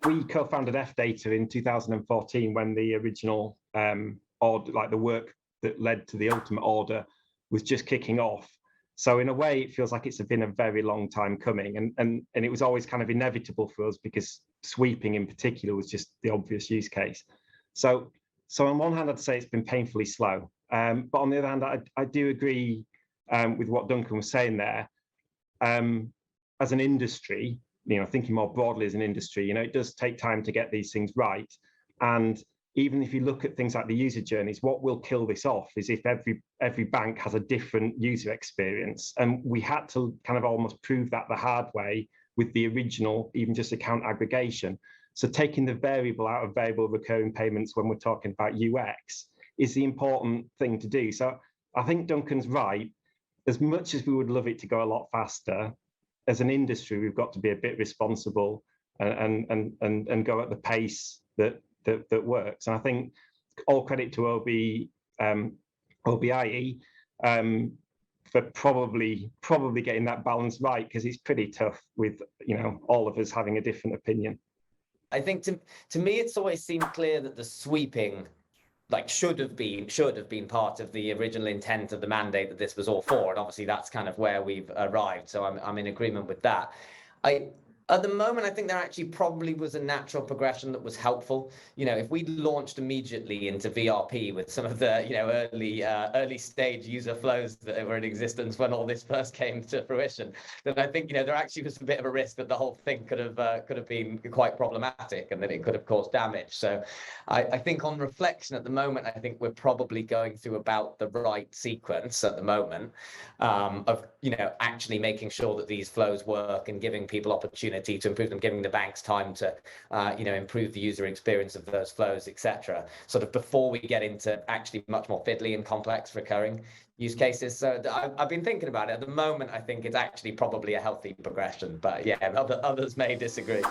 we co-founded F-Data in 2014 when the original order, like the work that led to the ultimate order, was just kicking off. So in a way, it feels like it's been a very long time coming, and it was always kind of inevitable for us because sweeping in particular was just the obvious use case. So on one hand, I'd say it's been painfully slow, but on the other hand, I do agree with what Duncan was saying there. As an industry, thinking more broadly as an industry, it does take time to get these things right. And even if you look at things like the user journeys, what will kill this off is if every bank has a different user experience. And we had to kind of almost prove that the hard way with the original, even just account aggregation. So taking the variable out of variable recurring payments when we're talking about UX is the important thing to do. So I think Duncan's right. As much as we would love it to go a lot faster, as an industry, we've got to be a bit responsible and go at the pace that works. And I think all credit to OBIE for probably getting that balance right, because it's pretty tough with all of us having a different opinion. I think to me, it's always seemed clear that the sweeping should have been part of the original intent of the mandate that this was all for, and obviously that's kind of where we've arrived. So I'm in agreement with that. At the moment, I think there actually probably was a natural progression that was helpful. If we launched immediately into VRP with some of the early stage user flows that were in existence when all this first came to fruition, then I think there actually was a bit of a risk that the whole thing could have been quite problematic and that it could have caused damage. So I think on reflection at the moment, I think we're probably going through about the right sequence at the moment of actually making sure that these flows work and giving people opportunity to improve them, giving the banks time to improve the user experience of those flows, etc. Sort of before we get into actually much more fiddly and complex recurring use cases. So I've been thinking about it. At the moment, I think it's actually probably a healthy progression, but yeah, others may disagree.